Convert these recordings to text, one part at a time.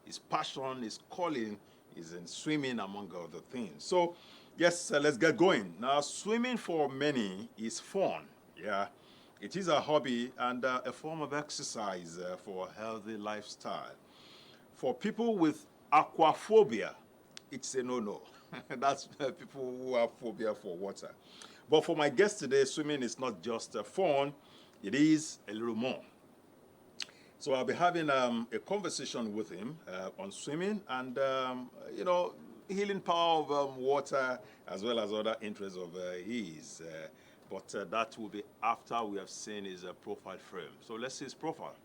his passion, his calling is in swimming, among other things. So, yes, let's get going. Now, swimming for many is fun. Yeah, it is a hobby and a form of exercise for a healthy lifestyle. For people with aquaphobia, it's a no-no. That's people who have phobia for water. But for my guest today, swimming is not just fun, it is a little more. So I'll be having a conversation with him on swimming and, healing power of water as well as other interests of his. But that will be after we have seen his profile frame. So let's see his profile.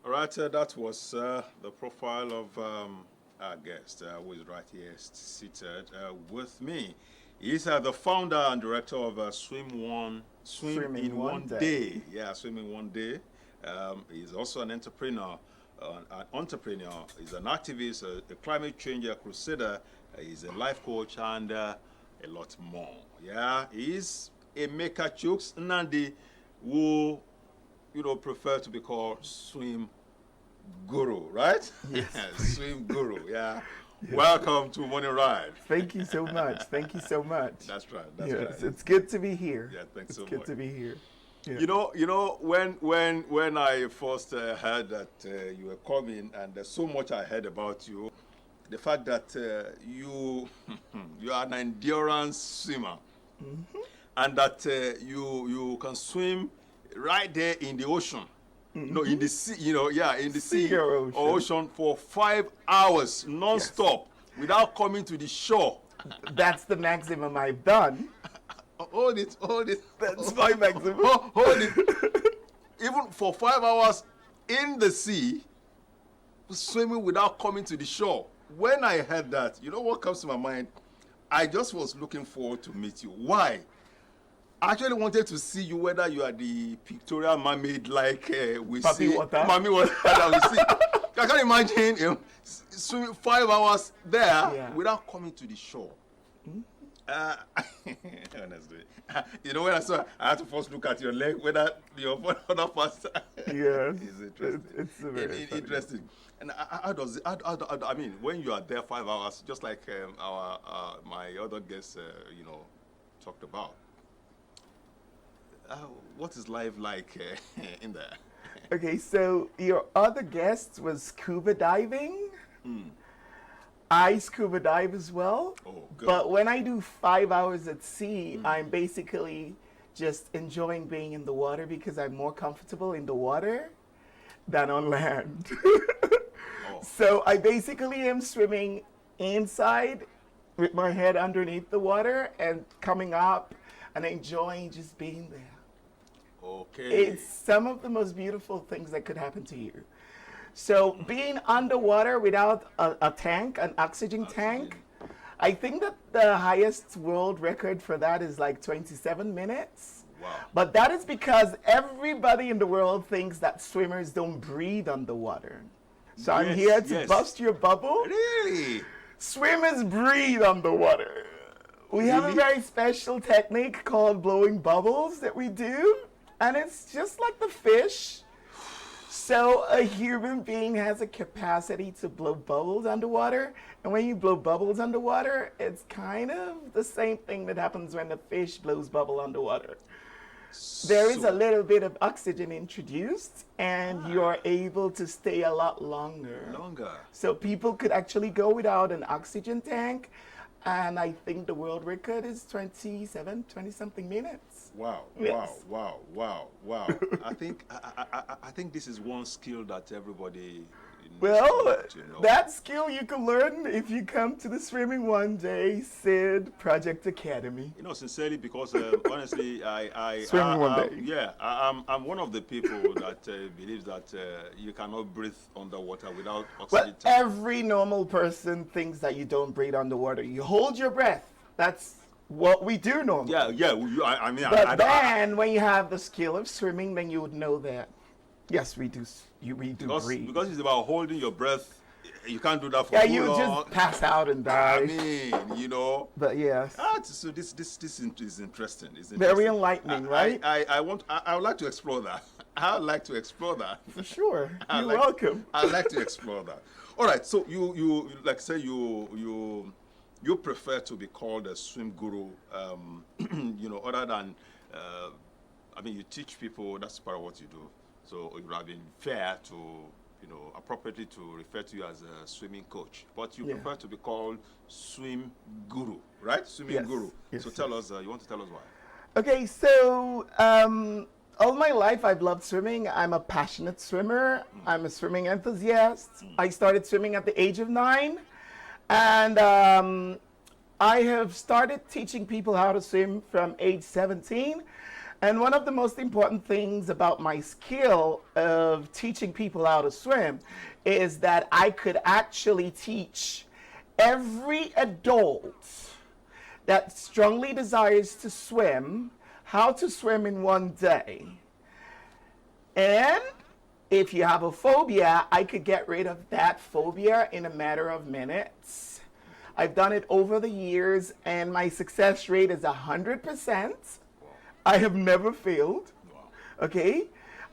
All right, that was the profile of our guest, who is right here seated with me. He's the founder and director of Swim in One Day. Yeah, Swim in One Day. He's also an entrepreneur. He's an activist, a climate change crusader. He's a life coach and a lot more. Yeah, he's a maker chooks Nandi who prefer to be called Swim Guru, right? Yes. Swim Guru, yeah. Yes. Welcome to Morning Ride. Thank you so much. Thank you so much. That's right. That's right. It's good to be here. Yeah, thanks so much. It's good to be here. Yeah. You know, when I first heard that you were coming, and there's so much I heard about you, the fact that you are an endurance swimmer, and that you can swim right there in the ocean. No, in the sea, in the sea or ocean for 5 hours non-stop without coming to the shore. That's the maximum I've done. Hold it. That's my maximum. Hold it. Even for 5 hours in the sea, swimming without coming to the shore. When I heard that, you know what comes to my mind? I just was looking forward to meet you. Why? I actually wanted to see you, whether you are the pictorial mermaid like we Papi see. water. Mami water that we see. I can imagine swimming 5 hours there without coming to the shore. Honestly. When I had to first look at your leg, whether your other parts yes. is interesting. It's very interesting. And how does it, I mean, when you are there 5 hours, just like my other guests, talked about, what is life like in there? Okay, so your other guest was scuba diving. I scuba dive as well. Oh, good. But when I do 5 hours at sea, I'm basically just enjoying being in the water because I'm more comfortable in the water than on land. So I basically am swimming inside with my head underneath the water and coming up and enjoying just being there. Okay. It's some of the most beautiful things that could happen to you. So being underwater without a tank, an oxygen tank, I think that the highest world record for that is like 27 minutes. Wow. But that is because everybody in the world thinks that swimmers don't breathe underwater. So I'm here to bust your bubble. Really? Swimmers breathe underwater. We have a very special technique called blowing bubbles that we do. And it's just like the fish So a human being has a capacity to blow bubbles underwater. And when you blow bubbles underwater, it's kind of the same thing that happens when a fish blows bubble underwater. There is a little bit of oxygen introduced, and you're able to stay a lot longer. So people could actually go without an oxygen tank, and I think the world record is 20-something minutes. Wow, Yes. wow. I think this is one skill that everybody needs Well, to know. that skill you can learn if you come to the Swimming One Day SID Project Academy. Sincerely, because honestly, Swimming one day. Yeah, I'm one of the people that believes that you cannot breathe underwater without oxygen. Well, every normal person thinks that you don't breathe underwater. You hold your breath. That's what we do normally. Yeah. But then, when you have the skill of swimming, then you would know that, yes, we do breathe. Because it's about holding your breath. You can't do that for Yeah, too you would long. just pass out and die. I mean, But yes, so this is interesting. It's very interesting. enlightening, right? I would like to explore that. I would like to explore that. For sure. You're like- welcome. I'd like to explore that. All right. So you like say you prefer to be called a swim guru, other than, you teach people. That's part of what you do. So it would have been fair to, appropriately to refer to you as a swimming coach. But you prefer to be called swim guru, right? Swimming Yes. guru. Yes, So tell us, you want to tell us why? Okay, so all my life I've loved swimming. I'm a passionate swimmer. I'm a swimming enthusiast. I started swimming at the age of 9. And I have started teaching people how to swim from age 17. And one of the most important things about my skill of teaching people how to swim is that I could actually teach every adult that strongly desires to swim how to swim in one day. And if you have a phobia, I could get rid of that phobia in a matter of minutes. I've done it over the years, and my success rate is 100%. I have never failed. Okay?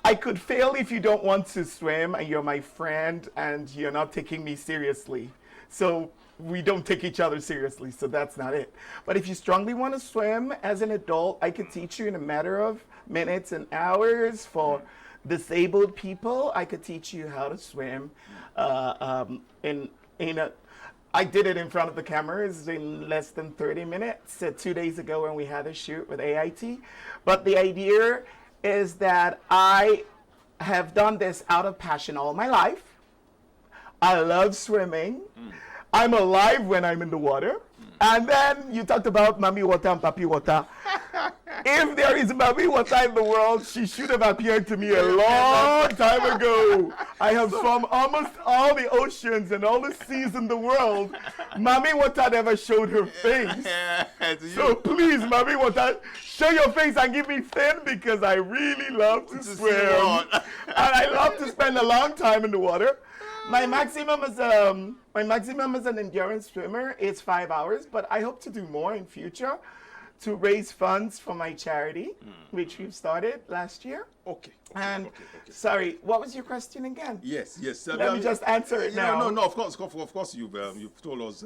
I could fail if you don't want to swim and you're my friend and you're not taking me seriously. So we don't take each other seriously, so that's not it. But if you strongly want to swim as an adult, I could teach you in a matter of minutes and hours. For disabled people, I could teach you how to swim I did it in front of the cameras in less than 30 minutes 2 days ago when we had a shoot with AIT. But the idea is that I have done this out of passion all my life. I love swimming. I'm alive when I'm in the water. And then you talked about Mami Water and Papi Water. If there is Mami Water in the world, she should have appeared to me a long time ago. I have swum almost all the oceans and all the seas in the world. Mami Water never showed her face. So please, Mami Water, show your face and give me fin, because I really love to swim. And I love to spend a long time in the water. My maximum as an endurance swimmer is 5 hours, but I hope to do more in future to raise funds for my charity, which we've started last year. Okay. Sorry, what was your question again? Yes. Let me just answer it now. No. Of course, you've told us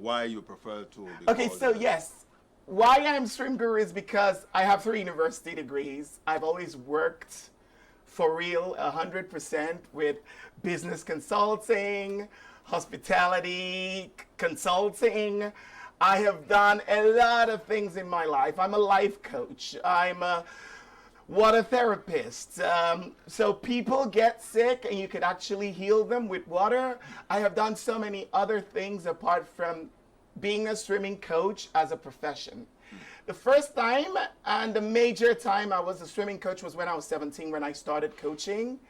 why you prefer to. Okay, so yes, why I'm swim guru is because I have 3 university degrees. I've always worked for real, 100% with business consulting, hospitality consulting. I have done a lot of things in my life. I'm a life coach. I'm a water therapist. So people get sick and you could actually heal them with water. I have done so many other things apart from being a swimming coach as a profession. The first time and the major time I was a swimming coach was when I was 17, when I started coaching.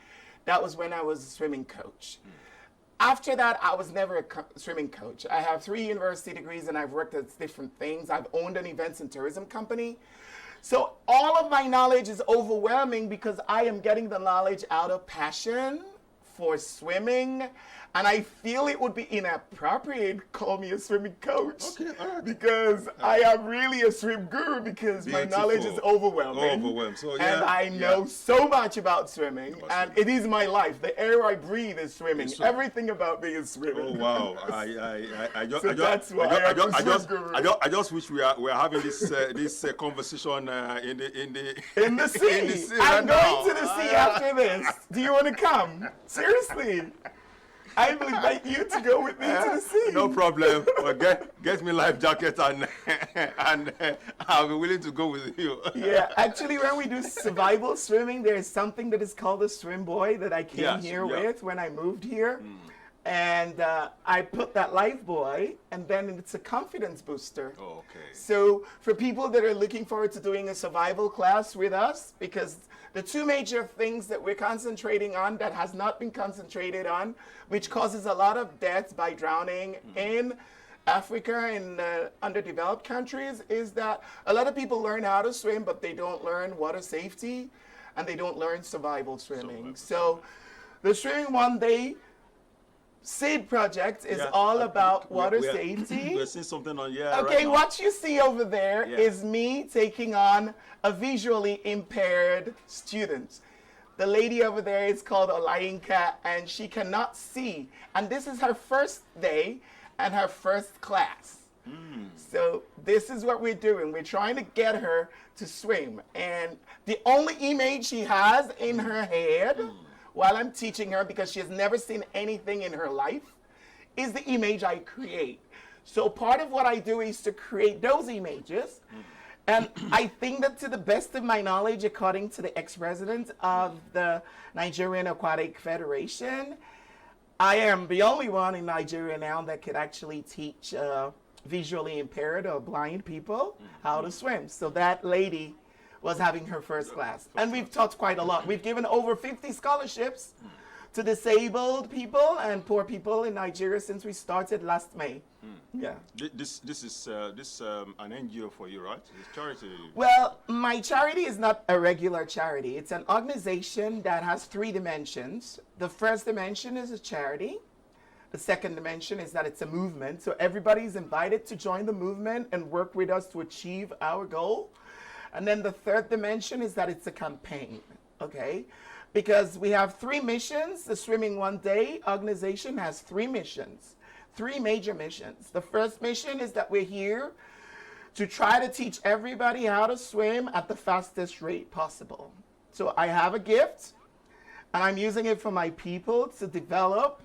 That was when I was a swimming coach. After that, I was never a swimming coach. I have 3 university degrees and I've worked at different things. I've owned an events and tourism company. So all of my knowledge is overwhelming because I am getting the knowledge out of passion for swimming And I feel it would be inappropriate to call me a swimming coach. Okay, all right. Because I am really a swim guru because my knowledge is overwhelming. Overwhelmed. So, yeah, and I know so much about swimming. And it is my life. The air I breathe is swimming. Everything about me is swimming. Oh, wow. I just wish we are having this conversation in the sea. In the sea I'm right going to the sea after this. Do you want to come? Seriously. I will invite you to go with me to the sea. No problem. Well, get me life jacket and I'll be willing to go with you. Yeah, actually, when we do survival swimming, there's something that is called a swim buoy that I came here with when I moved here. And I put that life buoy, and then it's a confidence booster. Oh, okay. So for people that are looking forward to doing a survival class with us, because the two major things that we're concentrating on that has not been concentrated on, which causes a lot of deaths by drowning in Africa and underdeveloped countries, is that a lot of people learn how to swim, but they don't learn water safety, and they don't learn survival swimming. So the Swimming One Day SID project is all about water safety. We're seeing something on here. Okay, right now. what you see over there is me taking on a visually impaired student. The lady over there is called Olayinka, and she cannot see. And this is her first day and her first class. So this is what we're doing. We're trying to get her to swim. And the only image she has in her head while I'm teaching her, because she has never seen anything in her life, is the image I create. So part of what I do is to create those images. And I think that to the best of my knowledge, according to the ex-president of the Nigerian Aquatic Federation, I am the only one in Nigeria now that could actually teach visually impaired or blind people how to swim. So that lady was having her first class. And we've taught quite a lot. We've given over 50 scholarships to disabled people and poor people in Nigeria since we started last May. Yeah. This is an NGO for you, right? It's charity. Well, my charity is not a regular charity. It's an organization that has 3 dimensions. The first dimension is a charity. The second dimension is that it's a movement. So everybody's invited to join the movement and work with us to achieve our goal. And then the third dimension is that it's a campaign, okay? Because we have 3 missions. The Swimming One Day organization has 3 missions, 3 major missions. The first mission is that we're here to try to teach everybody how to swim at the fastest rate possible. So I have a gift, and I'm using it for my people to develop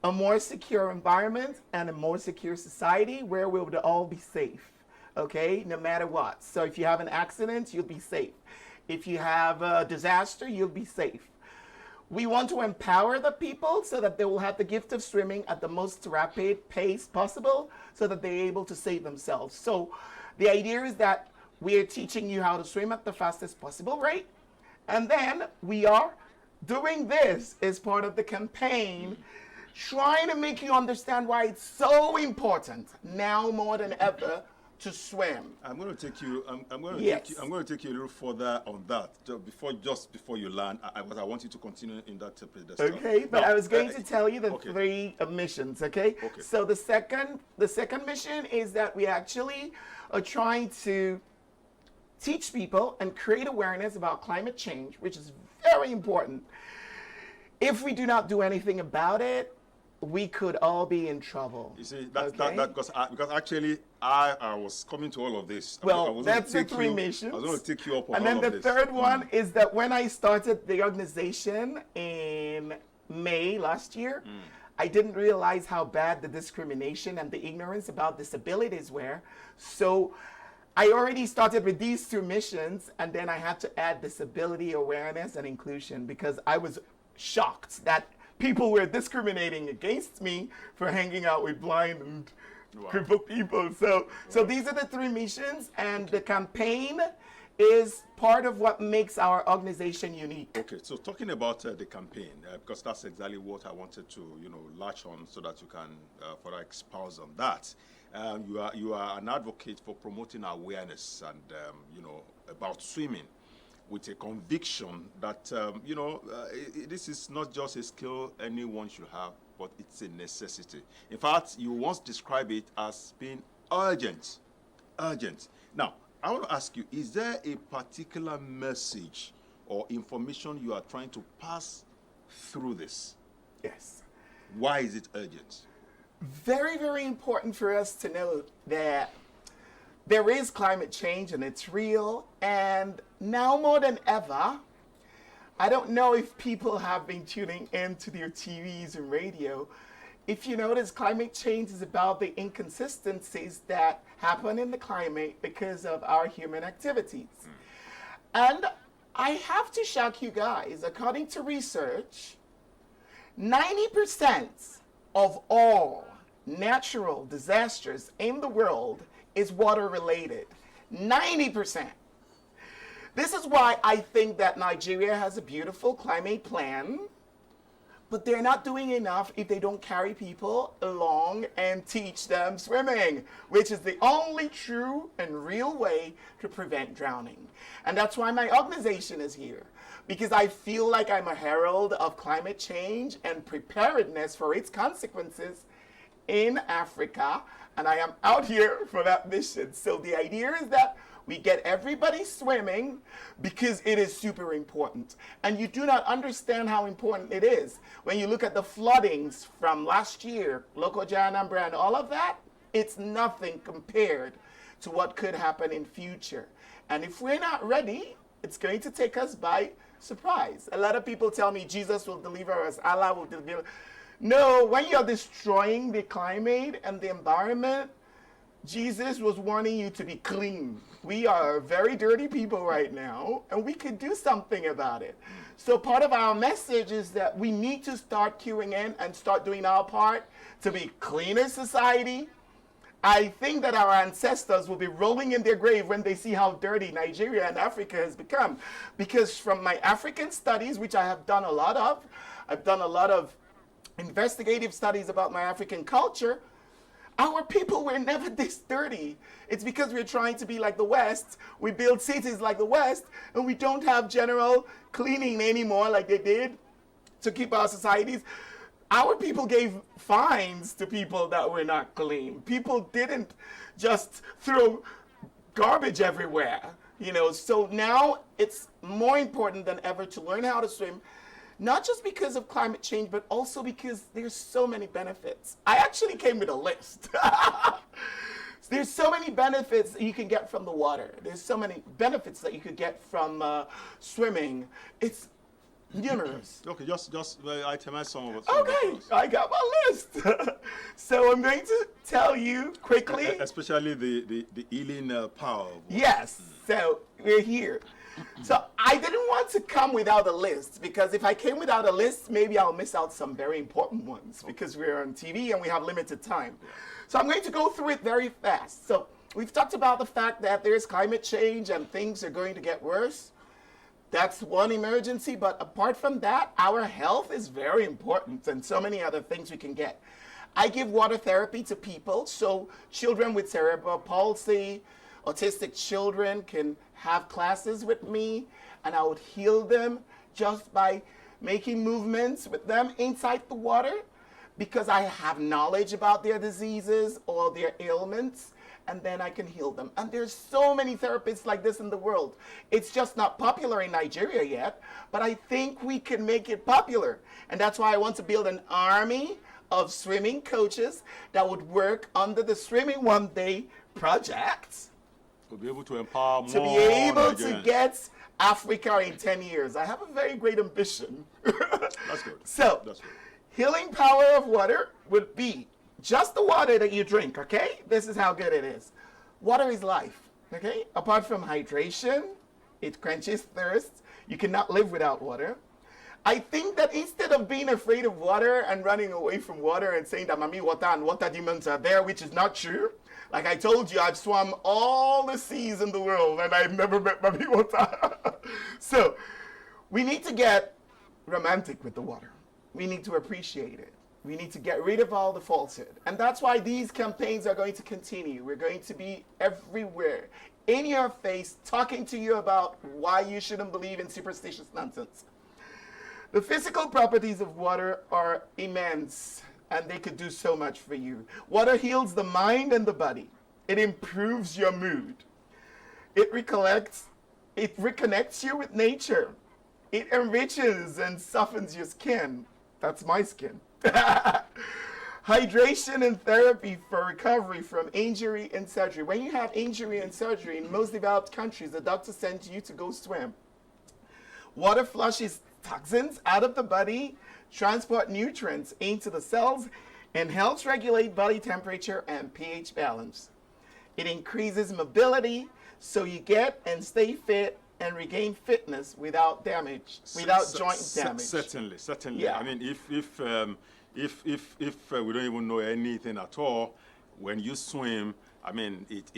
a more secure environment and a more secure society where we would all be safe. Okay, no matter what. So if you have an accident, you'll be safe. If you have a disaster, you'll be safe. We want to empower the people so that they will have the gift of swimming at the most rapid pace possible so that they're able to save themselves. So the idea is that we are teaching you how to swim at the fastest possible rate. And then we are doing this as part of the campaign, trying to make you understand why it's so important now more than ever to swim. I'm going to take you. I'm going to Yes. take you. I'm going to take you a little further on that. Just before you land, I want you to continue in that pedestal. Okay, but Now, I was going to tell you the okay. 3 missions. Okay. Okay. So the second mission is that we actually are trying to teach people and create awareness about climate change, which is very important. If we do not do anything about it, we could all be in trouble. You see, that's okay? because actually I was coming to all of this. Well, that's the 3 missions. I was going to take you up on and all then of the this. third one is that when I started the organization in May last year, I didn't realize how bad the discrimination and the ignorance about disabilities were. So I already started with these 2 missions, and then I had to add disability awareness and inclusion because I was shocked that people were discriminating against me for hanging out with blind and crippled people. So these are the 3 missions, and the campaign is part of what makes our organization unique. Okay, so talking about the campaign, because that's exactly what I wanted to, latch on so that you can further espouse on that. You are an advocate for promoting awareness and about swimming. with a conviction that, this is not just a skill anyone should have, but it's a necessity. In fact, you once described it as being urgent. Urgent. Now, I want to ask you, is there a particular message or information you are trying to pass through this? Yes. Why is it urgent? Very, very important for us to know that there is climate change and it's real. And now more than ever, I don't know if people have been tuning into their TVs and radio. If you notice, climate change is about the inconsistencies that happen in the climate because of our human activities. And I have to shock you guys, according to research, 90% of all natural disasters in the world is water related. 90%. This is why I think that Nigeria has a beautiful climate plan, but they're not doing enough if they don't carry people along and teach them swimming, which is the only true and real way to prevent drowning. And that's why my organization is here, because I feel like I'm a herald of climate change and preparedness for its consequences in Africa, and I am out here for that mission. So the idea is that we get everybody swimming because it is super important. And you do not understand how important it is. When you look at the floodings from last year, Lokoja, Anambra, and all of that, it's nothing compared to what could happen in future. And if we're not ready, it's going to take us by surprise. A lot of people tell me Jesus will deliver us, Allah will deliver. No, when you're destroying the climate and the environment, Jesus was warning you to be clean. We are very dirty people right now, and we could do something about it. So part of our message is that we need to start queuing in and start doing our part to be cleaner society. I think that our ancestors will be rolling in their grave when they see how dirty Nigeria and Africa has become. Because from my African studies, which I have done a lot of, I've done a lot of investigative studies about my African culture, our people were never this dirty. It's because we're trying to be like the West. We build cities like the West, and we don't have general cleaning anymore like they did to keep our societies. Our people gave fines to people that were not clean. People didn't just throw garbage everywhere, So now it's more important than ever to learn how to swim, not just because of climate change, but also because there's so many benefits. I actually came with a list. There's so many benefits that you can get from the water. There's so many benefits that you could get from swimming. It's numerous. Okay, just itemize some of it. Okay, I got my list. So I'm going to tell you quickly. Especially the healing power. Yes, so we're here. So I didn't want to come without a list, because if I came without a list, maybe I'll miss out some very important ones, because we're on TV and we have limited time. So I'm going to go through it very fast. So we've talked about the fact that there's climate change and things are going to get worse. That's one emergency, but apart from that, our health is very important, and so many other things we can get. I give water therapy to people, so children with cerebral palsy, autistic children can have classes with me, and I would heal them just by making movements with them inside the water, because I have knowledge about their diseases or their ailments, and then I can heal them. And there's so many therapists like this in the world. It's just not popular in Nigeria yet, but I think we can make it popular. And that's why I want to build an army of swimming coaches that would work under the Swimming One Day project. To be able to empower more. To be able Nigerians. to get Africa in 10 years. I have a very great ambition. That's good. So, That's good. Healing power of water would be just the water that you drink, okay? This is how good it is. Water is life, okay? Apart from hydration, it quenches thirst. You cannot live without water. I think that instead of being afraid of water and running away from water and saying that Mami water and water demons are there, which is not true. Like I told you, I've swum all the seas in the world and I've never met Mami water. So we need to get romantic with the water. We need to appreciate it. We need to get rid of all the falsehood. And that's why these campaigns are going to continue. We're going to be everywhere, in your face, talking to you about why you shouldn't believe in superstitious nonsense. The physical properties of water are immense, and they could do so much for you. Water heals the mind and the body. It improves your mood. It reconnects you with nature. It enriches and softens your skin. That's my skin. Hydration and therapy for recovery from injury and surgery. When you have injury and surgery, in most developed countries, the doctor sends you to go swim. Water flushes toxins out of the body, transport nutrients into the cells, and helps regulate body temperature and pH balance. It increases mobility, so you get and stay fit and regain fitness without damage, without joint damage. Certainly. Yeah. I mean, if we don't even know anything at all, when you swim, I mean, it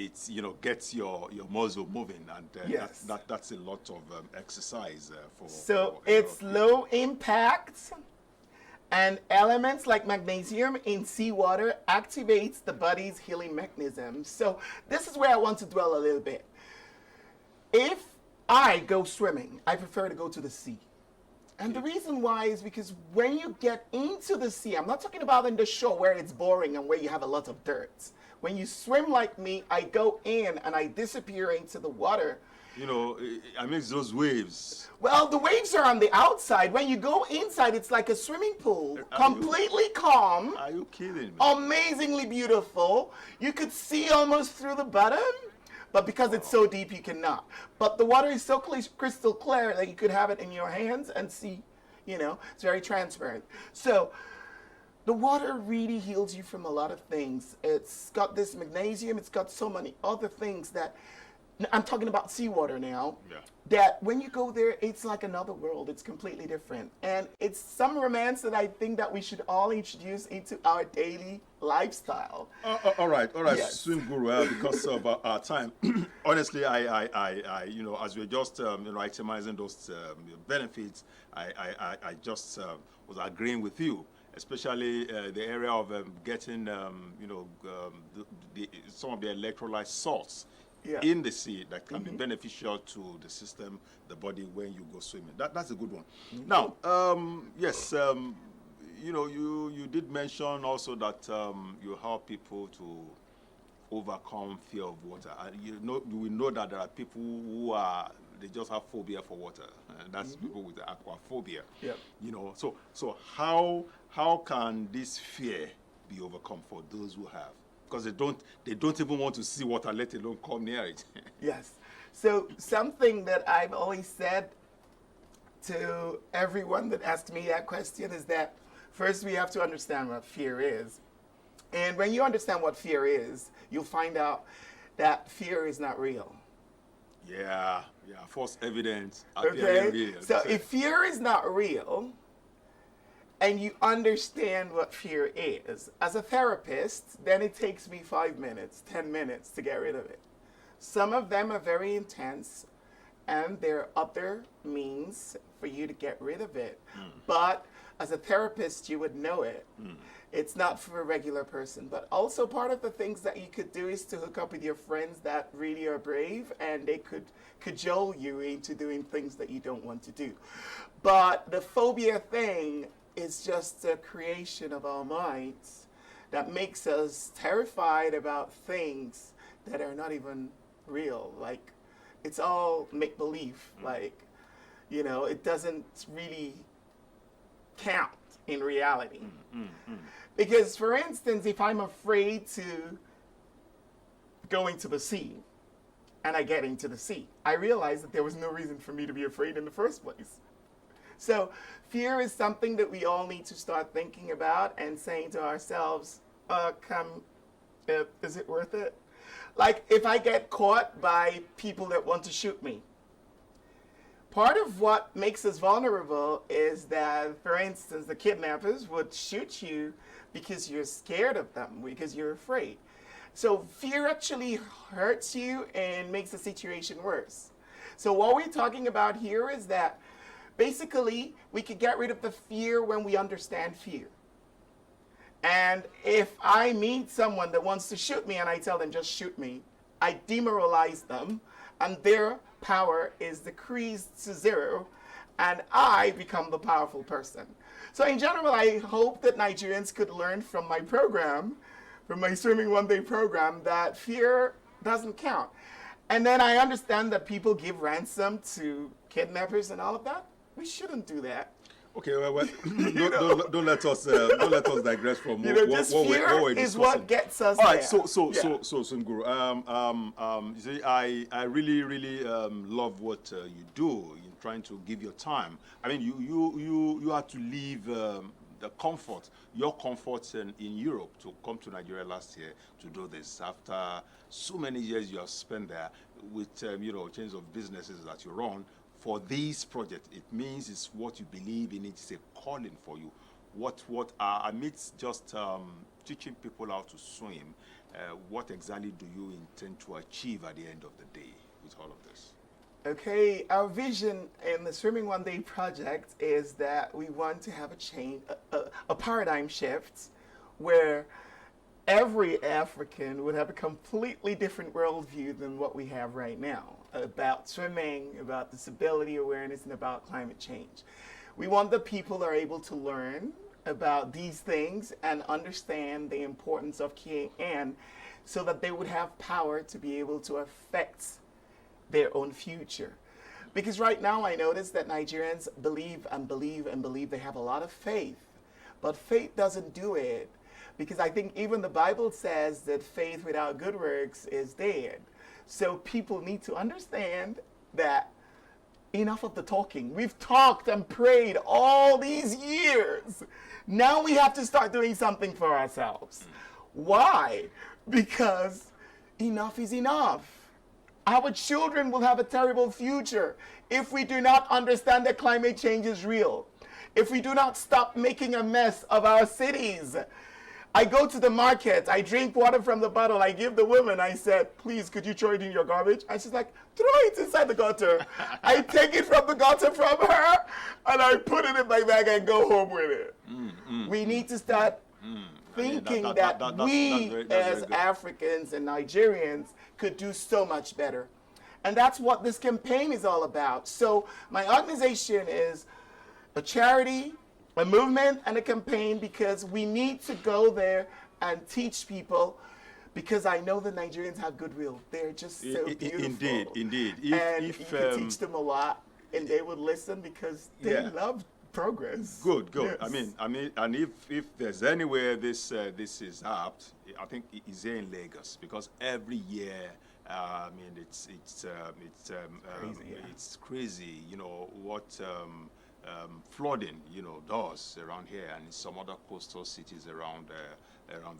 gets your muscle moving, and Yes. that's a lot of exercise for. So it's low impact, and elements like magnesium in seawater activates the body's healing mechanism. So this is where I want to dwell a little bit. If I go swimming, I prefer to go to the sea. And the reason why is because when you get into the sea, I'm not talking about in the shore where it's boring and where you have a lot of dirt. When you swim like me, I go in and I disappear into the water. I mean, those waves. Well, the waves are on the outside. When you go inside, it's like a swimming pool, completely calm, Are you kidding me? amazingly beautiful. You could see almost through the bottom, but because it's so deep, you cannot. But the water is so crystal clear that you could have it in your hands and see, it's very transparent. So the water really heals you from a lot of things. It's got this magnesium, it's got so many other things that, I'm talking about seawater now, that when you go there, it's like another world. It's completely different. And it's some romance that I think that we should all introduce into our daily lifestyle. All right, Yes. Swim Guru, because of our time. Honestly, I as we're just itemizing those benefits, I just was agreeing with you, especially the area of getting some of the electrolyte salts in the sea that can be beneficial to the system, the body, when you go swimming. That's a good one. Now, yes, you did mention also that you help people to overcome fear of water. We know that there are people who they just have phobia for water, and that's people with aquaphobia. Yeah. So how can this fear be overcome for those who have? Because they don't even want to see water, let alone come near it. Yes. So something that I've always said to everyone that asks me that question is that first we have to understand what fear is. And when you understand what fear is, you'll find out that fear is not real. Yeah, false evidence. Okay? Real. So if fear is not real, and you understand what fear is, as a therapist, then it takes me 5 minutes, 10 minutes to get rid of it. Some of them are very intense, and there are other means for you to get rid of it. But as a therapist, you would know it. It's not for a regular person. But also part of the things that you could do is to hook up with your friends that really are brave, and they could cajole you into doing things that you don't want to do. But the phobia thing is just a creation of our minds that makes us terrified about things that are not even real. Like, it's all make-believe. Like, it doesn't really count in reality. Because, for instance, if I'm afraid to go into the sea, and I get into the sea, I realize that there was no reason for me to be afraid in the first place. So fear is something that we all need to start thinking about and saying to ourselves, is it worth it? Like, if I get caught by people that want to shoot me, part of what makes us vulnerable is that, for instance, the kidnappers would shoot you because you're scared of them, because you're afraid. So fear actually hurts you and makes the situation worse. So what we're talking about here is that basically we could get rid of the fear when we understand fear. And if I meet someone that wants to shoot me and I tell them just shoot me, I demoralize them and their power is decreased to zero and I become the powerful person. So in general, I hope that Nigerians could learn from my program, from my Swimming One Day program, that fear doesn't count. And then I understand that people give ransom to kidnappers and all of that. We shouldn't do that. Okay, well, don't let us digress from what we're fear is what gets us All right, there. so Sunguru, you see, I really love what you do in trying to give your time. I mean, you had to leave your comfort in Europe to come to Nigeria last year to do this after so many years you have spent there with chains of businesses that you run. For this project, it means it's what you believe in. It's a calling for you. What amidst just teaching people how to swim, what exactly do you intend to achieve at the end of the day with all of this? Okay, our vision in the Swimming One Day project is that we want to have a paradigm shift where every African would have a completely different worldview than what we have right now about swimming, about disability awareness, and about climate change. We want the people that are able to learn about these things and understand the importance of KN so that they would have power to be able to affect their own future. Because right now I notice that Nigerians believe and believe and believe. They have a lot of faith, but faith doesn't do it. Because I think even the Bible says that faith without good works is dead. So people need to understand that enough of the talking. We've talked and prayed all these years. Now we have to start doing something for ourselves. Why? Because enough is enough. Our children will have a terrible future if we do not understand that climate change is real. If we do not stop making a mess of our cities. I go to the market, I drink water from the bottle, I give the woman, I said, please, could you throw it in your garbage? And she's like, throw it inside the gutter. I take it from the gutter from her, and I put it in my bag and go home with it. We need to start thinking that we as Africans and Nigerians could do so much better. And that's what this campaign is all about. So my organization is a charity, a movement and a campaign because we need to go there and teach people because I know the Nigerians have goodwill. They're just so beautiful. Indeed. And you can teach them a lot and they would listen because they love progress. Good. Yes. I mean, and if there's anywhere this is apt, I think it's here in Lagos because every year, it's crazy. It's crazy, what flooding, does around here and in some other coastal cities around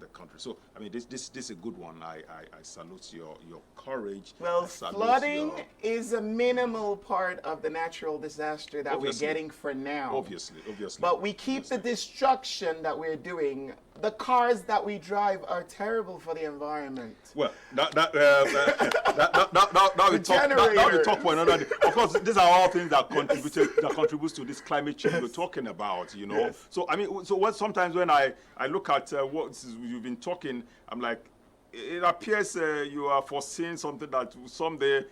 the country. So, this is a good one. I salute your courage. Well, flooding is a minimal part of the natural disaster that we're getting for now. Obviously. But we keep the destruction that we're doing. The cars that we drive are terrible for the environment. Well, now we talk for another day. Of course, these are all things that contributes to this climate change we're talking about. Yes. So sometimes when I look at what you've been talking, I'm like, it appears you are foreseeing something that someday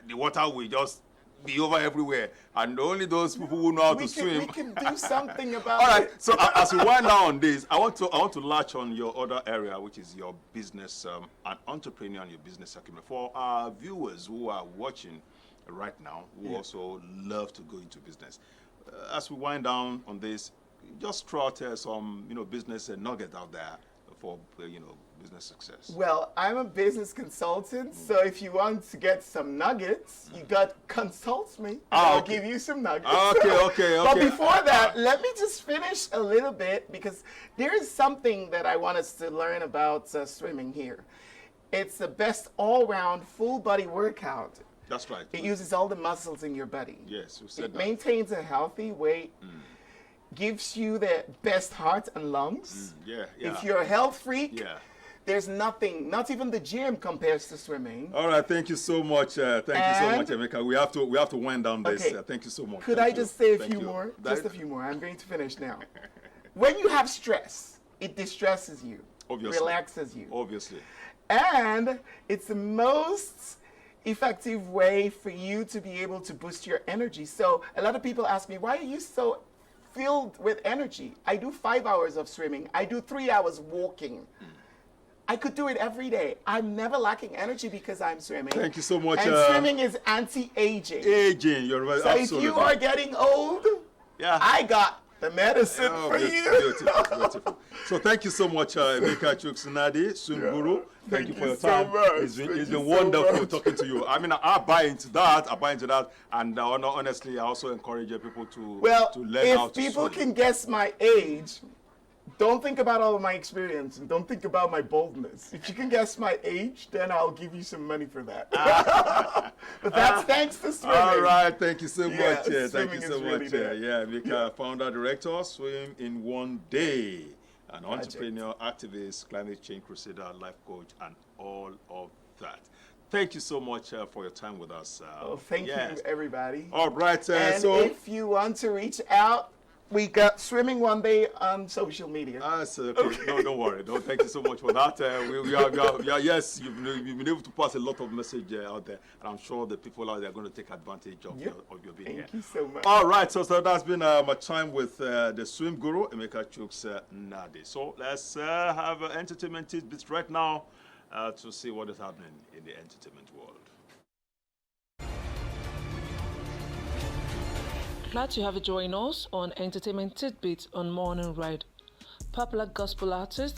the water will just be over everywhere, and only those people who know how to swim. We can do something about it. All right. So as we wind down on this, I want to latch on your other area, which is your business, an entrepreneur and your business acumen. For our viewers who are watching right now, who also love to go into business, as we wind down on this, just throw out some business nugget out there for business success. Well, I'm a business consultant, so if you want to get some nuggets, you got consult me. I'll give you some nuggets. Okay. But before that, let me just finish a little bit because there is something that I want us to learn about swimming here. It's the best all-round full body workout. That's right. It uses all the muscles in your body. Yes, you said it that. maintains a healthy weight. Gives you the best heart and lungs. If you're a health freak, there's nothing, not even the gym compares to swimming. All right, thank you so much. Thank you so much, Emeka. We have to wind down this. Okay. Thank you so much. Could I just say a few more? Just a few more. I'm going to finish now. When you have stress, it distresses you, Obviously. relaxes you. Obviously. And it's the most effective way for you to be able to boost your energy. So a lot of people ask me, why are you so filled with energy? I do 5 hours of swimming. I do 3 hours walking. I could do it every day. I'm never lacking energy because I'm swimming. Thank you so much. And swimming is anti-aging. Aging, you're right. So Absolutely. if you are getting old, yeah. I got the medicine Oh, for beautiful, you. beautiful. So thank you so much, Emeka Chukwunadi, Swim Guru. Thank you for your time. So much. It's been Thank you wonderful so much. talking to you. I mean, I buy into that. And honestly, I also encourage people to learn how if to people swim. can guess my age, don't think about all of my experience and don't think about my boldness. If you can guess my age, then I'll give you some money for that. But that's thanks to swimming. All right, thank you so Yeah, much. Thank you swimming so is really much. there. Emeka, founder, director, Swim in One Day, an Project. entrepreneur, activist, climate change crusader, life coach, and all of that. Thank you so much for your time with us. Thank you, everybody. All right, And so if you want to reach out, we got Swimming One Day on social media. okay. No, don't worry. No, thank you so much for that. Yes, you've been able to pass a lot of message out there, and I'm sure the people out there are going to take advantage of your being here. Thank you so much. All right, so that's been my time with the swim guru, Emeka Chukwunadi. So let's have entertainment tidbits right now to see what is happening in the entertainment world. Glad to have you join us on Entertainment Tidbits on Morning Ride. Popular gospel artist